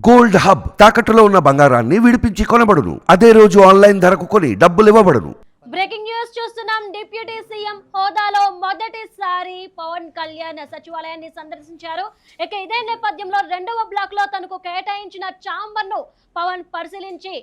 Gold hub తాకట్టులో ఉన్న బంగారాన్ని విడిపించి కొనబడును. అదే రోజు ఆన్లైన్ ధరకు కొని డబ్బులు ఇవ్వబడును. బ్రేకింగ్ న్యూస్ చూస్తున్నాం. డిప్యూటీ సీఎం హోదాలో మొదటిసారి పవన్ కళ్యాణ్ సచివాలయాన్ని సందర్శించారు. ఇక ఇదే నేపథ్యంలో రెండవ బ్లాక్ లో తనకు కేటాయించిన ఛాంబర్ ను పవన్ పరిశీలించి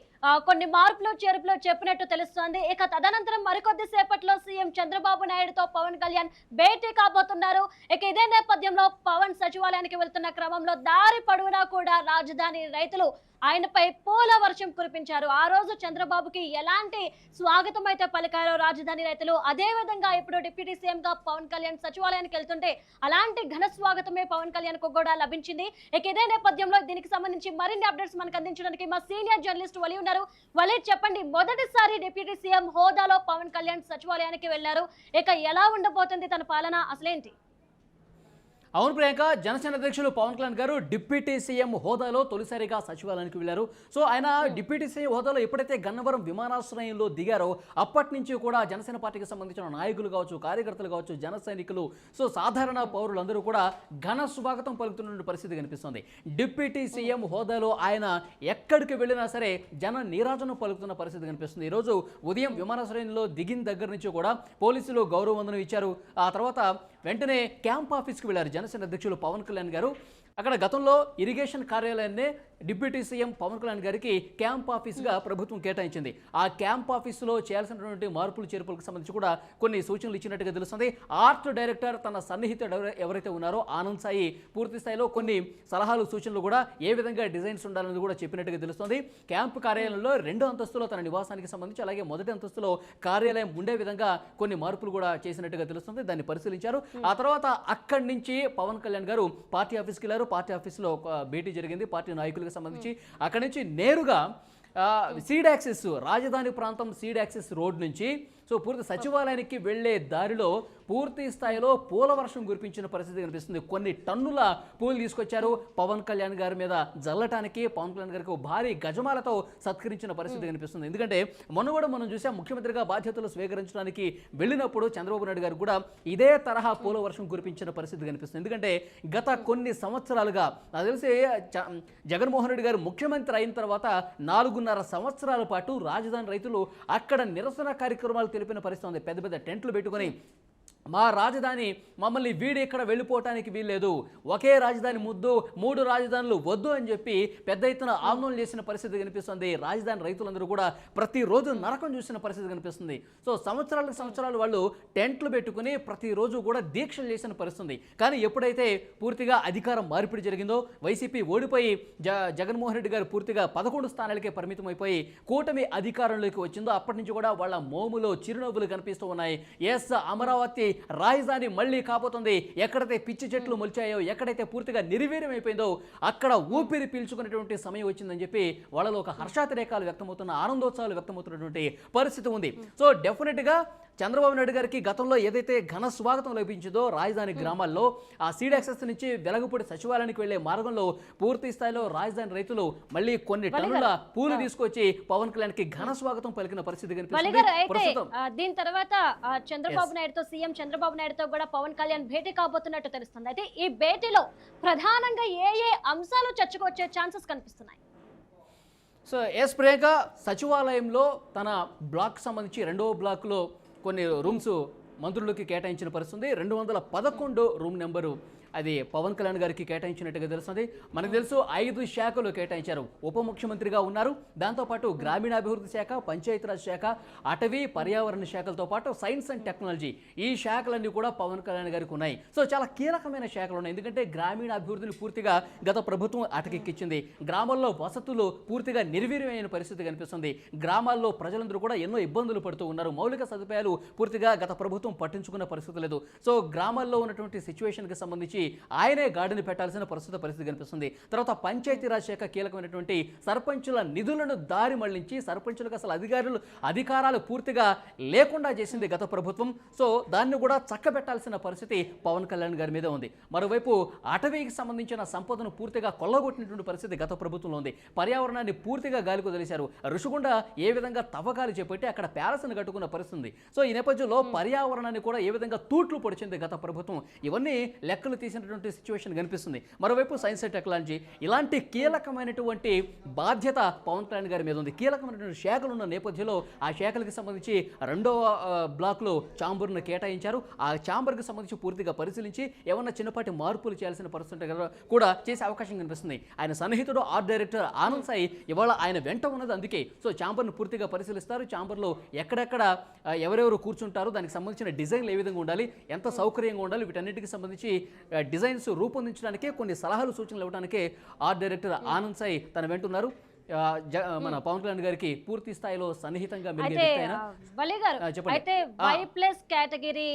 కొన్ని మార్పులు చేర్పులు చెప్పినట్టు తెలుస్తోంది. ఇక తదనంతరం మరికొద్ది సేపట్లో సీఎం చంద్రబాబు నాయుడుతో పవన్ కళ్యాణ్ భేటీ కాబోతున్నారు. ఇక ఇదే నేపథ్యంలో పవన్ సచివాలయానికి వెళ్తున్న క్రమంలో దారి పొడవునా కూడా రాజధాని రైతులు ఆయనపై పూల వర్షం కురిపించారు. ఆ రోజు చంద్రబాబుకి ఎలాంటి స్వాగతం అయితే పలికారో రాజధాని రైతులు, అదే విధంగా ఇప్పుడు డిప్యూటీ సీఎం గా పవన్ కళ్యాణ్ సచివాలయానికి వెళ్తుంటే అలాంటి ఘన స్వాగతమే పవన్ కళ్యాణ్ కు కూడా లభించింది. ఇక ఇదే నేపథ్యంలో దీనికి సంబంధించి మరిన్ని అప్డేట్స్ మనకు అందించడానికి మా సీనియర్ జర్నలిస్ట్ వలి ఉన్నారు. వలి, చెప్పండి, మొదటిసారి డిప్యూటీ సీఎం హోదాలో పవన్ కళ్యాణ్ సచివాలయానికి వెళ్లారు. ఇక ఎలా ఉండబోతుంది తన పాలన, అసలేంటి? అవును ప్రియాంక, జనసేన అధ్యక్షులు పవన్ కళ్యాణ్ గారు డిప్యూటీ సీఎం హోదాలో తొలిసారిగా సచివాలయానికి వెళ్లారు. సో ఆయన డిప్యూటీ సీఎం హోదాలో ఎప్పుడైతే గన్నవరం విమానాశ్రయంలో దిగారో అప్పటి నుంచి కూడా జనసేన పార్టీకి సంబంధించిన నాయకులు కావచ్చు, కార్యకర్తలు కావచ్చు, జన సైనికులు, సో సాధారణ పౌరులందరూ కూడా ఘన స్వాగతం పలుకుతున్న పరిస్థితి కనిపిస్తుంది. డిప్యూటీ సీఎం హోదాలో ఆయన ఎక్కడికి వెళ్ళినా సరే జన నీరాజనం పలుకుతున్న పరిస్థితి కనిపిస్తుంది. ఈరోజు ఉదయం విమానాశ్రయంలో దిగిన దగ్గర నుంచి కూడా పోలీసులు గౌరవ వందనం ఇచ్చారు. ఆ తర్వాత వెంటనే క్యాంప్ ఆఫీస్కి వెళ్ళారు జనసేన అధ్యక్షులు పవన్ కళ్యాణ్ గారు. అక్కడ గతంలో ఇరిగేషన్ కార్యాలయాన్ని డిప్యూటీ సీఎం పవన్ కళ్యాణ్ గారికి క్యాంప్ ఆఫీస్గా ప్రభుత్వం కేటాయించింది. ఆ క్యాంప్ ఆఫీసులో చేయాల్సినటువంటి మార్పులు చేర్పులకు సంబంధించి కూడా కొన్ని సూచనలు ఇచ్చినట్టుగా తెలుస్తుంది. ఆర్ట్ డైరెక్టర్ తన సన్నిహితుడు ఎవరైతే ఉన్నారో ఆనంద్ సాయి పూర్తి స్థాయిలో కొన్ని సలహాలు సూచనలు కూడా ఏ విధంగా డిజైన్స్ ఉండాలని కూడా చెప్పినట్టుగా తెలుస్తుంది. క్యాంప్ కార్యాలయంలో 2 అంతస్తులో తన నివాసానికి సంబంధించి, అలాగే మొదటి అంతస్తులో కార్యాలయం ఉండే విధంగా కొన్ని మార్పులు కూడా చేసినట్టుగా తెలుస్తుంది. దాన్ని పరిశీలించారు. ఆ తర్వాత అక్కడి నుంచి పవన్ కళ్యాణ్ గారు పార్టీ ఆఫీస్కి వెళ్ళారు. పార్టీ ఆఫీస్లో ఒక భేటీ జరిగింది పార్టీ నాయకులకు సంబంధించి. అక్కడి నుంచి నేరుగా సీడ్ యాక్సెస్, రాజధాని ప్రాంతం సీడ్ యాక్సెస్ రోడ్ నుంచి సో పూర్తి సచివాలయానికి వెళ్లే దారిలో పూర్తి స్థాయిలో పూల వర్షం కురిపించిన పరిస్థితి కనిపిస్తుంది. కొన్ని టన్నుల పూలు తీసుకొచ్చారు పవన్ కళ్యాణ్ గారి మీద జల్లటానికి. పవన్ కళ్యాణ్ గారికి భారీ గజమాలతో సత్కరించిన పరిస్థితి కనిపిస్తుంది. ఎందుకంటే మొన్న కూడా మనం చూసాం, ముఖ్యమంత్రిగా బాధ్యతలు స్వీకరించడానికి వెళ్ళినప్పుడు చంద్రబాబు నాయుడు గారు కూడా ఇదే తరహా పూల వర్షం కురిపించిన పరిస్థితి కనిపిస్తుంది. ఎందుకంటే గత కొన్ని సంవత్సరాలుగా నాకు తెలిసి జగన్మోహన్ రెడ్డి గారు ముఖ్యమంత్రి అయిన తర్వాత 4.5 సంవత్సరాల పాటు రాజధాని రైతులు అక్కడ నిరసన కార్యక్రమాలు తెలిపిన పరిస్థితి ఉంది. పెద్ద పెద్ద టెంట్లు పెట్టుకొని మా రాజధాని మమ్మల్ని వీడి ఇక్కడ వెళ్ళిపోవటానికి వీల్లేదు, ఒకే రాజధాని ముద్దు, 3 రాజధానులు వద్దు అని చెప్పి పెద్ద ఎత్తున ఆందోళన చేసిన పరిస్థితి కనిపిస్తుంది. రాజధాని రైతులందరూ కూడా ప్రతిరోజు నరకం చూసిన పరిస్థితి కనిపిస్తుంది. సో సంవత్సరాలు వాళ్ళు టెంట్లు పెట్టుకుని ప్రతిరోజు కూడా దీక్షలు చేసిన పరిస్థితి. కానీ ఎప్పుడైతే పూర్తిగా అధికారం మార్పిడి జరిగిందో, వైసీపీ ఓడిపోయి జగన్మోహన్ రెడ్డి గారు పూర్తిగా 11 స్థానాలకే పరిమితం అయిపోయి కూటమి అధికారంలోకి వచ్చిందో అప్పటి నుంచి కూడా వాళ్ళ మోములో చిరునవ్వులు కనిపిస్తూ ఉన్నాయి. ఎస్, అమరావతి రాజధాని మళ్ళీ కాబోతుంది. ఎక్కడైతే పిచ్చి చెట్లు మొలిచాయో, ఎక్కడైతే పూర్తిగా నిర్వీర్యం అయిపోయిందో అక్కడ ఊపిరి పీల్చుకునేటువంటి సమయం వచ్చిందని చెప్పి వాళ్ళలో ఒక హర్షాతిరేకాలు వ్యక్తమవుతున్న, ఆనందోత్సవాలు వ్యక్తమవుతున్నటువంటి పరిస్థితి ఉంది. సో డెఫినెట్గా చంద్రబాబు నాయుడు గారికి గతంలో ఏదైతే ఘన స్వాగతం లభించిందో రాజధాని గ్రామాల్లో, ఆ సీడ్ యాక్సెస్ నుంచి వెలగపూడి సచివాలయానికి వెళ్లే మార్గంలో పూర్తి స్థాయిలో రాజధాని రైతులు మళ్ళీ కొన్ని టన్నుల పూలు తీసుకొచ్చి పవన్ కళ్యాణ్ కి ఘన స్వాగతం పలికిన పరిస్థితి కనిపిస్తుంది. దీని తర్వాత చంద్రబాబు నాయుడుతో, సీఎం చంద్రబాబు నాయుడుతో కూడా పవన్ కళ్యాణ్ భేటీ కాబోతున్నట్టు తెలుస్తుంది. అయితే ఈ భేటీలో ప్రధానంగా ఏ అంశాలు చర్చకు వచ్చే ఛాన్సెస్ కనిపిస్తున్నాయి? సో ఎస్ ప్రియాంక, సచివాలయంలో తన బ్లాక్ సంబంధించి 2వ బ్లాక్లో కొన్ని రూమ్స్ మంత్రులకి కేటాయించిన పరిస్థితుంది. 211 రూమ్ నెంబరు అది పవన్ కళ్యాణ్ గారికి కేటాయించినట్టుగా తెలుస్తుంది. మనకు తెలుసు 5 శాఖలు కేటాయించారు. ఉప ముఖ్యమంత్రిగా ఉన్నారు. దాంతోపాటు గ్రామీణాభివృద్ధి శాఖ, పంచాయతీరాజ్ శాఖ, అటవీ పర్యావరణ శాఖలతో పాటు సైన్స్ అండ్ టెక్నాలజీ, ఈ శాఖలన్నీ కూడా పవన్ కళ్యాణ్ గారికి ఉన్నాయి. సో చాలా కీలకమైన శాఖలు ఉన్నాయి. ఎందుకంటే గ్రామీణాభివృద్ధిని పూర్తిగా గత ప్రభుత్వం అటకెక్కించింది. గ్రామాల్లో వసతులు పూర్తిగా నిర్వీర్యమైన పరిస్థితి కనిపిస్తుంది. గ్రామాల్లో ప్రజలందరూ కూడా ఎన్నో ఇబ్బందులు పడుతూ ఉన్నారు. మౌలిక సదుపాయాలు పూర్తిగా గత ప్రభుత్వం పట్టించుకున్న పరిస్థితి లేదు. సో గ్రామాల్లో ఉన్నటువంటి సిచ్యువేషన్కి సంబంధించి ఆయనే గాడిని పెట్టాల్సిన పరిస్థితి కనిపిస్తుంది. తర్వాత పంచాయతీరాజ్ శాఖ కీలకమైనటువంటి సర్పంచుల నిధులను దారి మళ్లించి సర్పంచులకు అసలు అధికారాలు పూర్తిగా లేకుండా చేసింది గత ప్రభుత్వం. సో దాన్ని కూడా చక్కబెట్టాల్సిన పరిస్థితి పవన్ కళ్యాణ్ గారి మీద ఉంది. మరోవైపు అటవీకి సంబంధించిన సంపదను పూర్తిగా కొల్లగొట్టినటువంటి పరిస్థితి గత ప్రభుత్వంలో ఉంది. పర్యావరణాన్ని పూర్తిగా గాలికి వదిలేశారు. ఋషికొండ ఏ విధంగా తవ్వకాలు చేపట్టి అక్కడ ప్యాలెస్ను కట్టుకున్న పరిస్థితి. సో ఈ నేపథ్యంలో పర్యావరణాన్ని కూడా ఏ విధంగా తూట్లు పొడిచింది గత ప్రభుత్వం. ఇవన్నీ లెక్కలు తీసి చేసినటువంటి సిచ్యువేషన్ కనిపిస్తుంది. మరోవైపు సైన్స్ అండ్ టెక్నాలజీ ఇలాంటి కీలకమైనటువంటి బాధ్యత పవన్ కళ్యాణ్ గారి మీద ఉంది. కీలకమైనటువంటి శాఖలు ఉన్న నేపథ్యంలో ఆ శాఖలకు సంబంధించి రెండవ బ్లాక్లో ఛాంబర్ను కేటాయించారు. ఆ ఛాంబర్కి సంబంధించి పూర్తిగా పరిశీలించి ఏమన్నా చిన్నపాటి మార్పులు చేయాల్సిన పరిస్థితి కూడా చేసే అవకాశం కనిపిస్తుంది. ఆయన సన్నిహితుడు ఆర్ట్ డైరెక్టర్ ఆనంద్ సాయి ఇవాళ ఆయన వెంట ఉన్నది అందుకే. సో ఛాంబర్ను పూర్తిగా పరిశీలిస్తారు. ఛాంబర్లో ఎక్కడెక్కడ ఎవరెవరు కూర్చుంటారు, దానికి సంబంధించిన డిజైన్లు ఏ విధంగా ఉండాలి, ఎంత సౌకర్యంగా ఉండాలి, వీటన్నిటికి సంబంధించి డిజైన్స్ రూపొందించడానికే కొన్ని సలహాలు సూచనలు ఇవ్వడానికే ఆర్ట్ డైరెక్టర్ ఆనంద్ సాయి తన వెంటున్నారు. మన పవన్ కళ్యాణ్ గారికి పూర్తి స్థాయిలో సన్నిహితంగా అయితే Y+ కేటగిరీ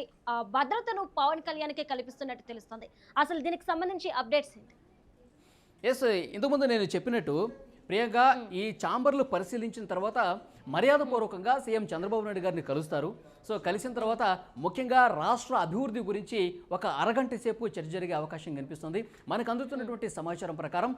భద్రతను పవన్ కళ్యాణ్ కి కల్పిస్తున్నట్టు తెలుస్తుంది. అసలు దీనికి సంబంధించి అప్డేట్స్ ఏంటి? ఎస్, ఇంతకుముందు నేను చెప్పినట్టు ప్రియాంక ఈ ఛాంబర్లు పరిశీలించిన తర్వాత మర్యాదపూర్వకంగా సీఎం చంద్రబాబు నాయుడు గారిని కలుస్తారు. సో కలిసిన తర్వాత ముఖ్యంగా రాష్ట్ర అభివృద్ధి గురించి ఒక అరగంట సేపు చర్చ జరిగే అవకాశం కనిపిస్తుంది. మనకు అందుతున్నటువంటి సమాచారం ప్రకారం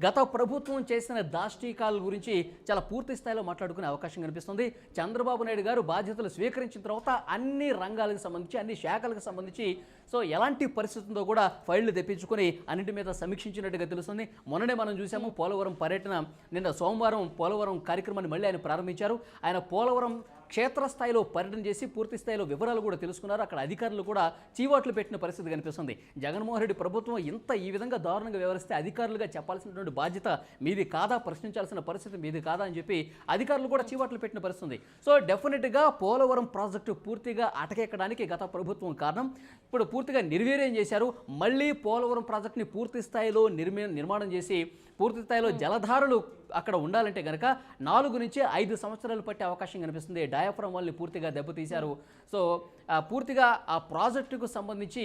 గత ప్రభుత్వం చేసిన దాష్టీకాల గురించి చాలా పూర్తి స్థాయిలో మాట్లాడుకునే అవకాశం కనిపిస్తుంది. చంద్రబాబు నాయుడు గారు బాధ్యతలు స్వీకరించిన తర్వాత అన్ని రంగాలకు సంబంధించి అన్ని శాఖలకు సంబంధించి సో ఎలాంటి పరిస్థితి ఉందో కూడా ఫైళ్లు తెప్పించుకొని అన్నింటి మీద సమీక్షించినట్టుగా తెలుస్తుంది. మొన్ననే మనం చూసాము పోలవరం పర్యటన, నిన్న సోమవారం పోలవరం కార్యక్రమాన్ని మళ్ళీ ఆయన ప్రారంభించారు. ఆయన పోలవరం క్షేత్రస్థాయిలో పర్యటన చేసి పూర్తి స్థాయిలో వివరాలు కూడా తెలుసుకున్నారు. అక్కడ అధికారులు కూడా చీవాట్లు పెట్టిన పరిస్థితి కనిపిస్తుంది. జగన్మోహన్ రెడ్డి ప్రభుత్వం ఈ విధంగా దారుణంగా వ్యవహరిస్తే అధికారులుగా చెప్పాల్సినటువంటి బాధ్యత మీది కాదా, ప్రశ్నించాల్సిన పరిస్థితి మీది కాదా అని చెప్పి అధికారులు కూడా చీవాట్లు పెట్టిన పరిస్థితి. సో డెఫినెట్గా పోలవరం ప్రాజెక్టు పూర్తిగా అటకెక్కడానికి గత ప్రభుత్వం కారణం. ఇప్పుడు పూర్తిగా నిర్వీర్యం చేశారు. మళ్ళీ పోలవరం ప్రాజెక్టుని పూర్తి స్థాయిలో నిర్మాణం చేసి పూర్తి స్థాయిలో జలధారలు అక్కడ ఉండాలంటే కనుక 4 నుంచి 5 సంవత్సరాలు పట్టే అవకాశం కనిపిస్తుంది. డయాఫ్రమ్ వాళ్ళని పూర్తిగా దెబ్బతీశారు. సో పూర్తిగా ఆ ప్రాజెక్టుకు సంబంధించి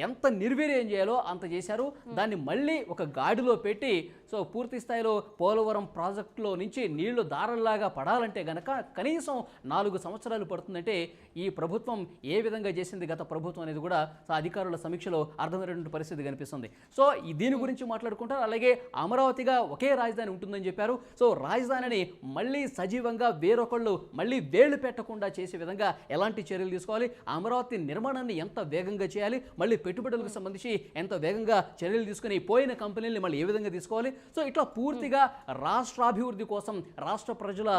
ఎంత నిర్వీర్యం చేయాలో అంత చేశారు. దాన్ని మళ్ళీ ఒక గాడిలో పెట్టి సో పూర్తి స్థాయిలో పోలవరం ప్రాజెక్టులో నుంచి నీళ్లు దారల్లాగా పడాలంటే గనక కనీసం 4 సంవత్సరాలు పడుతుందంటే ఈ ప్రభుత్వం ఏ విధంగా చేసింది గత ప్రభుత్వం అనేది కూడా అధికారుల సమీక్షలో అర్థమైనటువంటి పరిస్థితి కనిపిస్తుంది. సో దీని గురించి మాట్లాడుకుంటారు. అలాగే అమరావతిగా ఒకే రాజధాని ఉంటుందని చెప్పారు. సో రాజధానిని మళ్ళీ సజీవంగా వేరొకళ్ళు మళ్ళీ వేళ్లు పెట్టకుండా చేసే విధంగా ఎలాంటి చర్యలు తీసుకోవాలి, అమరావతి నిర్మాణాన్ని ఎంత వేగంగా చేయాలి, మళ్ళీ పెట్టుబడులకు సంబంధించి ఎంత వేగంగా చర్యలు తీసుకుని పోయిన కంపెనీలని మళ్ళీ ఏ విధంగా తీసుకోవాలి. సో ఇట్లా పూర్తిగా రాష్ట్రాభివృద్ధి కోసం రాష్ట్ర ప్రజల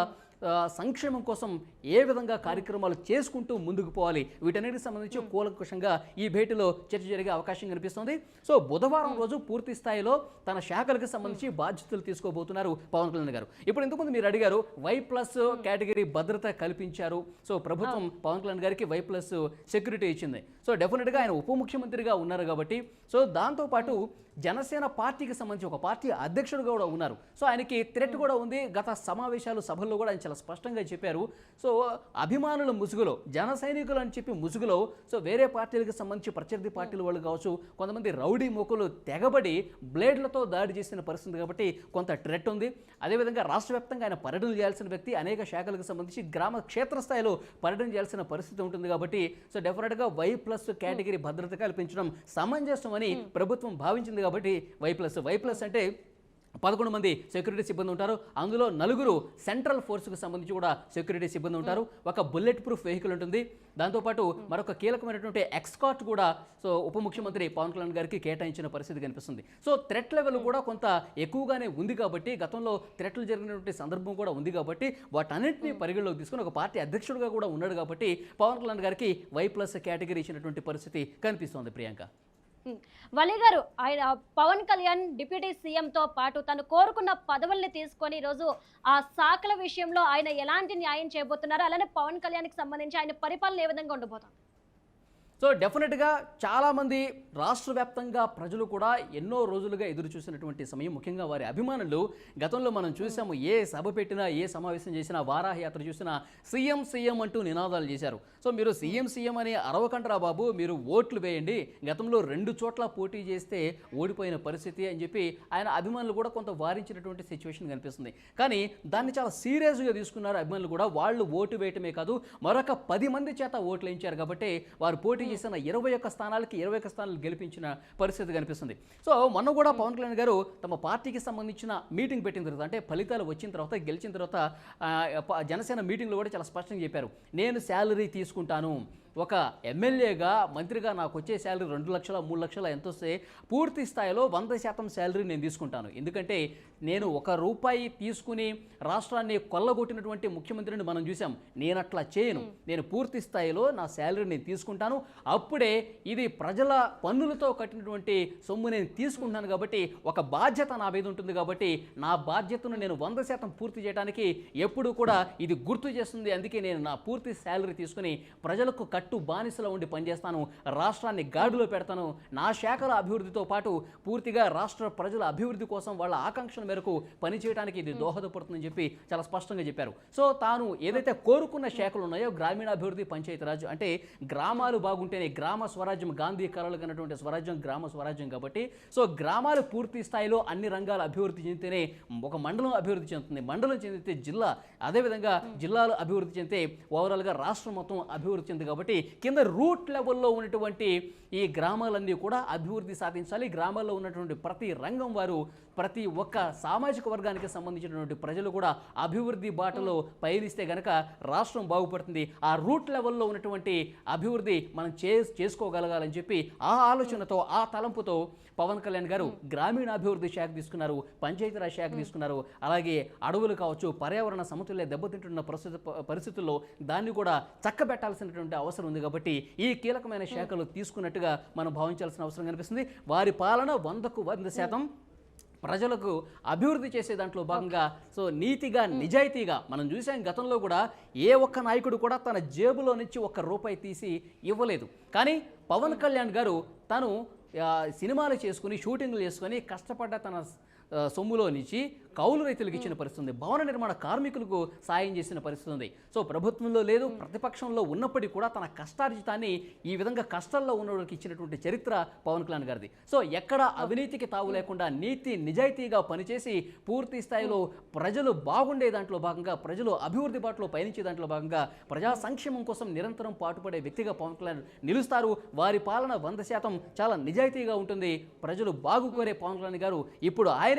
సంక్షేమం కోసం ఏ విధంగా కార్యక్రమాలు చేసుకుంటూ ముందుకు పోవాలి, వీటన్నిటికి సంబంధించి కూలంకషంగా ఈ భేటీలో చర్చ జరిగే అవకాశం కనిపిస్తుంది. సో బుధవారం రోజు పూర్తి స్థాయిలో తన శాఖలకు సంబంధించి బాధ్యతలు తీసుకోబోతున్నారు పవన్ కళ్యాణ్ గారు. ఇప్పుడు ఇంతకుముందు మీరు అడిగారు Y+ కేటగిరీ భద్రత కల్పించారు. సో ప్రభుత్వం పవన్ కళ్యాణ్ గారికి Y+ సెక్యూరిటీ ఇచ్చింది. సో డెఫినెట్గా ఆయన ఉప ముఖ్యమంత్రిగా ఉన్నారు కాబట్టి సో దాంతోపాటు జనసేన పార్టీకి సంబంధించి ఒక పార్టీ అధ్యక్షుడు కూడా ఉన్నారు. సో ఆయనకి థ్రెట్ కూడా ఉంది. గత సమావేశాలు సభల్లో కూడా ఆయన చాలా స్పష్టంగా చెప్పారు. సో అభిమానుల ముసుగులో జన సైనికులు అని చెప్పి ముసుగులో సో వేరే పార్టీలకు సంబంధించి ప్రత్యర్థి పార్టీల వాళ్ళు కావచ్చు, కొంతమంది రౌడీ మొక్కులు తెగబడి బ్లేడ్లతో దాడి చేసిన పరిస్థితి కాబట్టి కొంత థ్రెట్ ఉంది. అదేవిధంగా రాష్ట్ర వ్యాప్తంగా ఆయన పర్యటన చేయాల్సిన వ్యక్తి, అనేక శాఖలకు సంబంధించి గ్రామ క్షేత్రస్థాయిలో పర్యటన చేయాల్సిన పరిస్థితి ఉంటుంది కాబట్టి సో డెఫినెట్గా Y+ కేటగిరీ భద్రత కల్పించడం సమంజసం అని ప్రభుత్వం భావించింది కాబట్టి Y+ అంటే 11 మంది సెక్యూరిటీ సిబ్బంది ఉంటారు. అందులో 4 సెంట్రల్ ఫోర్స్కు సంబంధించి కూడా సెక్యూరిటీ సిబ్బంది ఉంటారు. ఒక బుల్లెట్ ప్రూఫ్ వెహికల్ ఉంటుంది. దాంతోపాటు మరొక కీలకమైనటువంటి ఎక్స్కాట్ కూడా సో ఉప ముఖ్యమంత్రి పవన్ కళ్యాణ్ గారికి కేటాయించిన పరిస్థితి కనిపిస్తుంది. సో థ్రెట్ లెవెల్ కూడా కొంత ఎక్కువగానే ఉంది కాబట్టి గతంలో థ్రెట్లు జరిగినటువంటి సందర్భం కూడా ఉంది కాబట్టి వాటన్నింటినీ పరిగణలోకి తీసుకుని ఒక పార్టీ అధ్యక్షుడిగా కూడా ఉన్నాడు కాబట్టి పవన్ కళ్యాణ్ గారికి Y+ కేటగిరీ ఇచ్చినటువంటి పరిస్థితి కనిపిస్తోంది. ప్రియాంక వలి గారు, ఆయన పవన్ కళ్యాణ్ డిప్యూటీ సీఎంతో పాటు తను కోరుకున్న పదవుల్ని తీసుకొని ఈరోజు ఆ శాఖల విషయంలో ఆయన ఎలాంటి న్యాయం చేయబోతున్నారు, అలానే పవన్ కళ్యాణ్కి సంబంధించి ఆయన పరిపాలన ఏ విధంగా ఉండబోతుంది? సో డెఫినెట్గా చాలామంది రాష్ట్ర వ్యాప్తంగా ప్రజలు కూడా ఎన్నో రోజులుగా ఎదురు చూసినటువంటి సమయం, ముఖ్యంగా వారి అభిమానులు గతంలో మనం చూసాము. ఏ సభ పెట్టినా ఏ సమావేశం చేసినా వారాహ యాత్ర చూసినా సీఎం సీఎం అంటూ నినాదాలు చేశారు. సో మీరు సీఎం సీఎం అని అరవకంటరా బాబు, మీరు ఓట్లు వేయండి, గతంలో 2 చోట్ల పోటీ చేస్తే ఓడిపోయిన పరిస్థితి అని చెప్పి ఆయన అభిమానులు కూడా కొంత వారించినటువంటి సిచ్యువేషన్ కనిపిస్తుంది. కానీ దాన్ని చాలా సీరియస్గా తీసుకున్నారు అభిమానులు కూడా. వాళ్ళు ఓటు వేయటమే కాదు మరొక 10 మంది చేత ఓట్లు వేయించారు కాబట్టి వారు పోటీ చేసిన 21 స్థానాలకి 21 స్థానాలు గెలిపించిన పరిస్థితి కనిపిస్తుంది. సో మొన్న కూడా పవన్ కళ్యాణ్ గారు తమ పార్టీకి సంబంధించిన మీటింగ్ పెట్టిన తర్వాత, అంటే ఫలితాలు వచ్చిన తర్వాత గెలిచిన తర్వాత జనసేన మీటింగ్లో కూడా చాలా స్పష్టంగా చెప్పారు, నేను శాలరీ తీసుకుంటాను, ఒక ఎమ్మెల్యేగా మంత్రిగా నాకు వచ్చే శాలరీ 2 లక్షల 3 లక్షల ఎంత వస్తే పూర్తి స్థాయిలో 100% శాలరీ నేను తీసుకుంటాను. ఎందుకంటే నేను ₹1 తీసుకుని రాష్ట్రాన్ని కొల్లగొట్టినటువంటి ముఖ్యమంత్రిని మనం చూసాం. నేను అట్లా చేయను. నేను పూర్తి స్థాయిలో నా శాలరీ నేను తీసుకుంటాను. అప్పుడే ఇది ప్రజల పన్నులతో కట్టినటువంటి సొమ్ము నేను తీసుకుంటాను కాబట్టి ఒక బాధ్యత నా మీద ఉంటుంది. కాబట్టి నా బాధ్యతను నేను 100% పూర్తి చేయడానికి ఎప్పుడు కూడా ఇది గుర్తు చేస్తుంది. అందుకే నేను నా పూర్తి శాలరీ తీసుకుని ప్రజలకు కట్టు బానిసలో ఉండి పనిచేస్తాను, రాష్ట్రాన్ని గాడిలో పెడతాను. నా శాఖల అభివృద్ధితో పాటు పూర్తిగా రాష్ట్ర ప్రజల అభివృద్ధి కోసం వాళ్ళ ఆకాంక్షల మేరకు పనిచేయడానికి ఇది దోహదపడుతుందని చెప్పి చాలా స్పష్టంగా చెప్పారు. సో తాను ఏదైతే కోరుకున్న శాఖలు ఉన్నాయో గ్రామీణాభివృద్ధి, పంచాయతీరాజ్, అంటే గ్రామాలు బాగుంటేనే గ్రామ స్వరాజ్యం, గాంధీ కలలు కన్నటువంటి స్వరాజ్యం గ్రామ స్వరాజ్యం కాబట్టి సో గ్రామాలు పూర్తి స్థాయిలో అన్ని రంగాలు అభివృద్ధి చెందితేనే ఒక మండలం అభివృద్ధి చెందుతుంది, మండలం చెందితే జిల్లా, అదేవిధంగా జిల్లాలు అభివృద్ధి చెందితే ఓవరాల్గా రాష్ట్రం మొత్తం అభివృద్ధి చెంది. కాబట్టి కింద రూట్ లెవెల్లో ఉన్నటువంటి ఈ గ్రామాలన్నీ కూడా అభివృద్ధి సాధించాలి. గ్రామాల్లో ఉన్నటువంటి ప్రతి రంగం వారు, ప్రతి ఒక్క సామాజిక వర్గానికి సంబంధించినటువంటి ప్రజలు కూడా అభివృద్ధి బాటలో పయనిస్తే గనక రాష్ట్రం బాగుపడుతుంది. ఆ రూట్ లెవెల్లో ఉన్నటువంటి అభివృద్ధి మనం చేసుకోగలగాలని చెప్పి ఆ ఆలోచనతో, ఆ తలంపుతో పవన్ కళ్యాణ్ గారు గ్రామీణాభివృద్ధి శాఖ తీసుకున్నారు, పంచాయతీరాజ్ శాఖ తీసుకున్నారు. అలాగే అడవులు కావచ్చు, పర్యావరణ సమతుల్య దెబ్బతింటున్న పరిస్థితుల్లో దాన్ని కూడా చక్కబెట్టాల్సినటువంటి అవసరం ఉంది. కాబట్టి ఈ కీలకమైన శాఖలు తీసుకున్నట్టుగా మనం భావించాల్సిన అవసరం కనిపిస్తుంది. వారి పాలన 100కు 100% ప్రజలకు అభివృద్ధి చేసే దాంట్లో భాగంగా సో నీతిగా, నిజాయితీగా మనం చూసాం. గతంలో కూడా ఏ ఒక్క నాయకుడు కూడా తన జేబులో నుంచి ₹1 తీసి ఇవ్వలేదు. కానీ పవన్ కళ్యాణ్ గారు తను సినిమాలు చేసుకుని, షూటింగ్లు చేసుకొని కష్టపడ్డ తన సొమ్ములో నుంచి కౌలు రైతులకు ఇచ్చిన పరిస్థితి ఉంది. భవన నిర్మాణ కార్మికులకు సాయం చేసిన పరిస్థితి ఉంది. సో ప్రభుత్వంలో లేదు, ప్రతిపక్షంలో ఉన్నప్పటికీ కూడా తన కష్టార్జితాన్ని ఈ విధంగా కష్టాల్లో ఉన్నవాళ్ళకి ఇచ్చినటువంటి చరిత్ర పవన్ కళ్యాణ్ గారిది. సో ఎక్కడ అవినీతికి తావు లేకుండా నీతి నిజాయితీగా పనిచేసి పూర్తి స్థాయిలో ప్రజలు బాగుండే దాంట్లో భాగంగా, ప్రజలు అభివృద్ధి బాటలో పయనించే దాంట్లో భాగంగా ప్రజా సంక్షేమం కోసం నిరంతరం పాటుపడే వ్యక్తిగా పవన్ కళ్యాణ్ నిలుస్తారు. వారి పాలన 100% చాలా నిజాయితీగా ఉంటుంది. ప్రజలు బాగు కోరే పవన్ కళ్యాణ్ గారు ఇప్పుడు ఆయనే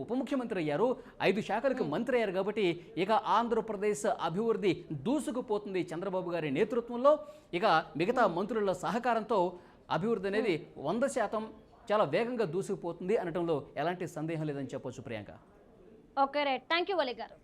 ఉప ముఖ్యమంత్రి అయ్యారు, 5 శాఖలకు మంత్రి అయ్యారు. కాబట్టి ఇక ఆంధ్రప్రదేశ్ అభివృద్ధి దూసుకుపోతుంది చంద్రబాబు గారి నేతృత్వంలో. ఇక మిగతా మంత్రుల సహకారంతో అభివృద్ధి అనేది 100% చాలా వేగంగా దూసుకుపోతుంది అనడంలో ఎలాంటి సందేహం లేదని చెప్పొచ్చు Priyanka. Okay right, thank you Vali గారు.